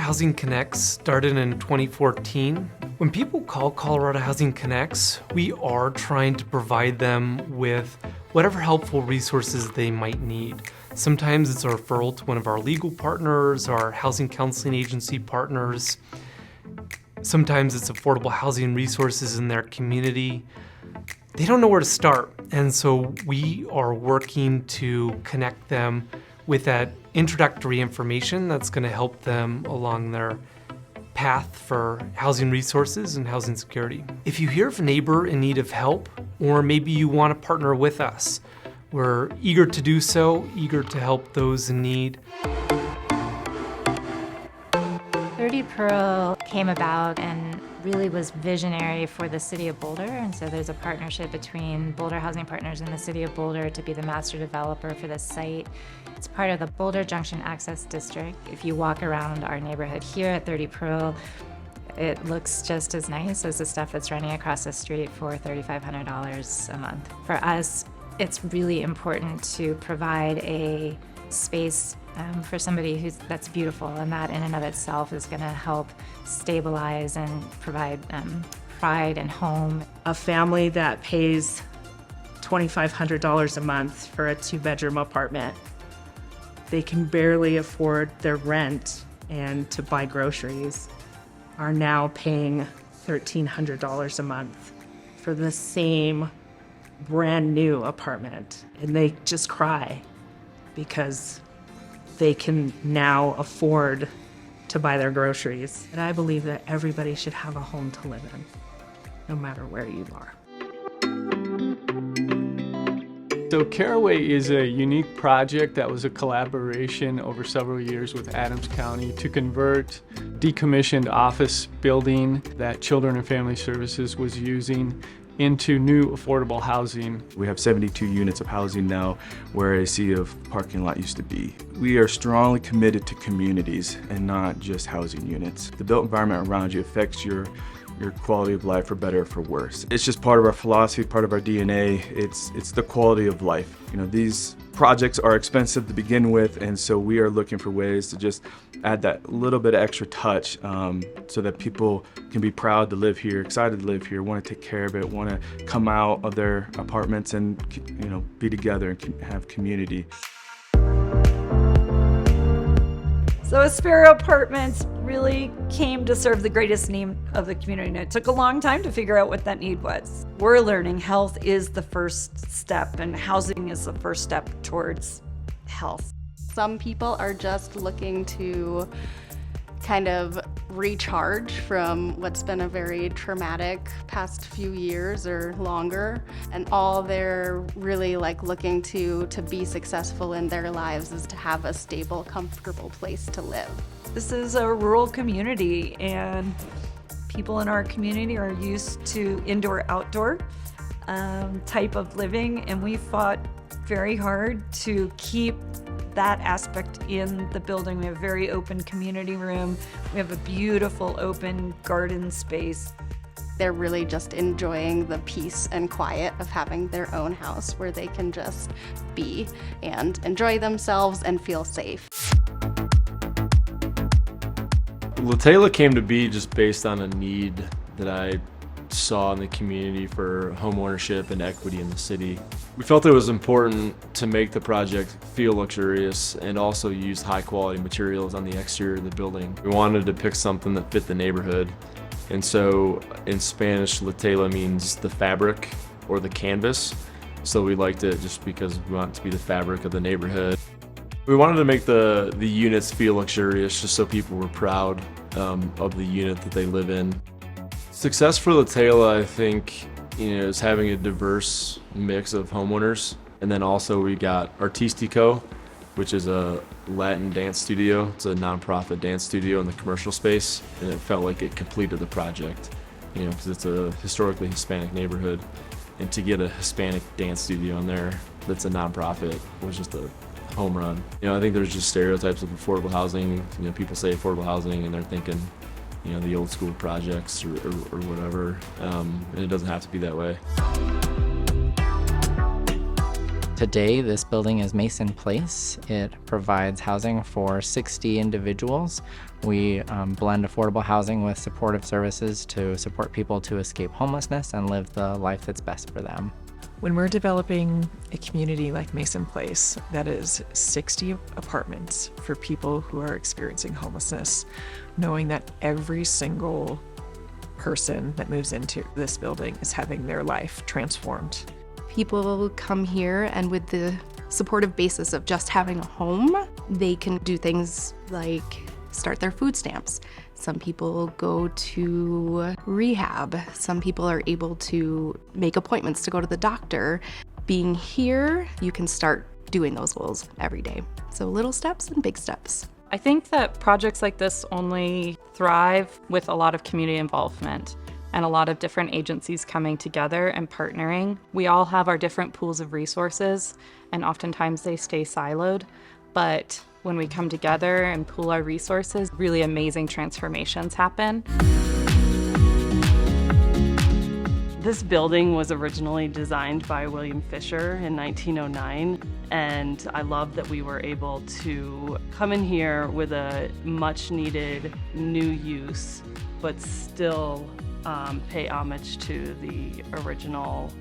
Housing Connects started in 2014. When people call Colorado Housing Connects, we are trying to provide them with whatever helpful resources they might need. Sometimes it's a referral to one of our legal partners, our housing counseling agency partners. Sometimes it's affordable housing resources in their community. They don't know where to start, and so we are working to connect them with that introductory information that's going to help them along their path for housing resources and housing security. If you hear of a neighbor in need of help, or maybe you want to partner with us, we're eager to do so, eager to help those in need. 30 Pearl came about and really was visionary for the city of Boulder, and so there's a partnership between Boulder Housing Partners and the city of Boulder to be the master developer for this site. It's part of the Boulder Junction Access District. If you walk around our neighborhood here at 30 Pearl, it looks just as nice as the stuff that's running across the street for $3,500 a month. For us, it's really important to provide a space for somebody that's beautiful, and that in and of itself is going to help stabilize and provide pride and home. A family that pays $2,500 a month for a 2-bedroom apartment, they can barely afford their rent and to buy groceries, are now paying $1,300 a month for the same brand new apartment, and they just cry because they can now afford to buy their groceries. And I believe that everybody should have a home to live in, no matter where you are. So Caraway is a unique project that was a collaboration over several years with Adams County to convert decommissioned office building that Children and Family Services was using into new affordable housing. We have 72 units of housing now where a sea of parking lot used to be. We are strongly committed to communities and not just housing units. The built environment around you affects your quality of life for better or for worse. It's just part of our philosophy, part of our DNA. It's the quality of life. You know, these projects are expensive to begin with, and so we are looking for ways to just add that little bit of extra touch so that people can be proud to live here, excited to live here, want to take care of it, want to come out of their apartments and, you know, be together and have community. So Hesperia Apartments really came to serve the greatest need of the community, and it took a long time to figure out what that need was. We're learning health is the first step, and housing is the first step towards health. Some people are just looking to kind of recharge from what's been a very traumatic past few years or longer, and all they're really looking to be successful in their lives is to have a stable, comfortable place to live. This is a rural community, and people in our community are used to indoor-outdoor type of living, and we fought very hard to keep that aspect in the building. We have a very open community room. We have a beautiful open garden space. They're really just enjoying the peace and quiet of having their own house where they can just be and enjoy themselves and feel safe. Latayla came to be just based on a need that I saw in the community for home ownership and equity in the city. We felt it was important to make the project feel luxurious and also use high quality materials on the exterior of the building. We wanted to pick something that fit the neighborhood, and so in Spanish, Latayla means the fabric or the canvas, so we liked it just because we want it to be the fabric of the neighborhood. We wanted to make the units feel luxurious just so people were proud of the unit that they live in. Success for Latayla, I think, is having a diverse mix of homeowners. And then also we got Artistico, which is a Latin dance studio. It's a nonprofit dance studio in the commercial space, and it felt like it completed the project, because it's a historically Hispanic neighborhood. And to get a Hispanic dance studio in there that's a nonprofit was just a home run. I think there's just stereotypes of affordable housing. People say affordable housing and they're thinking, the old school projects or whatever, and it doesn't have to be that way. Today, this building is Mason Place. It provides housing for 60 individuals. We blend affordable housing with supportive services to support people to escape homelessness and live the life that's best for them. When we're developing a community like Mason Place that is 60 apartments for people who are experiencing homelessness, knowing that every single person that moves into this building is having their life transformed. People come here, and with the supportive basis of just having a home, they can do things like start their food stamps. Some people go to rehab. Some people are able to make appointments to go to the doctor. Being here, you can start doing those goals every day. So little steps and big steps. I think that projects like this only thrive with a lot of community involvement and a lot of different agencies coming together and partnering. We all have our different pools of resources, and oftentimes they stay siloed, but when we come together and pool our resources, really amazing transformations happen. This building was originally designed by William Fisher in 1909, and I love that we were able to come in here with a much needed new use, but still pay homage to the original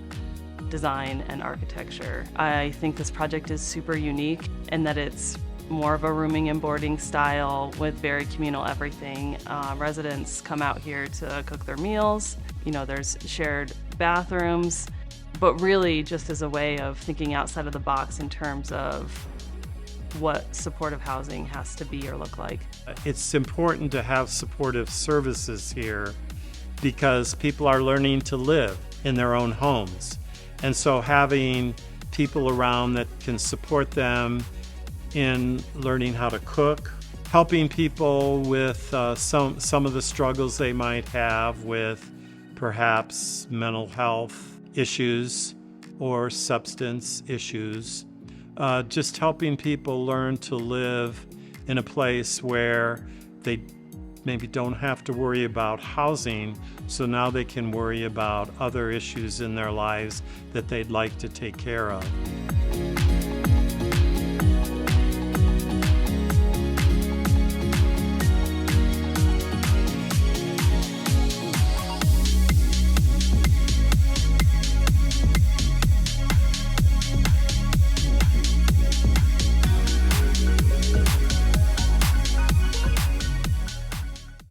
design and architecture. I think this project is super unique in that it's more of a rooming and boarding style with very communal everything. Residents come out here to cook their meals. You know, there's shared bathrooms, but really just as a way of thinking outside of the box in terms of what supportive housing has to be or look like. It's important to have supportive services here because people are learning to live in their own homes. And so having people around that can support them in learning how to cook, helping people with some of the struggles they might have with perhaps mental health issues or substance issues, just helping people learn to live in a place where they maybe don't have to worry about housing, so now they can worry about other issues in their lives that they'd like to take care of.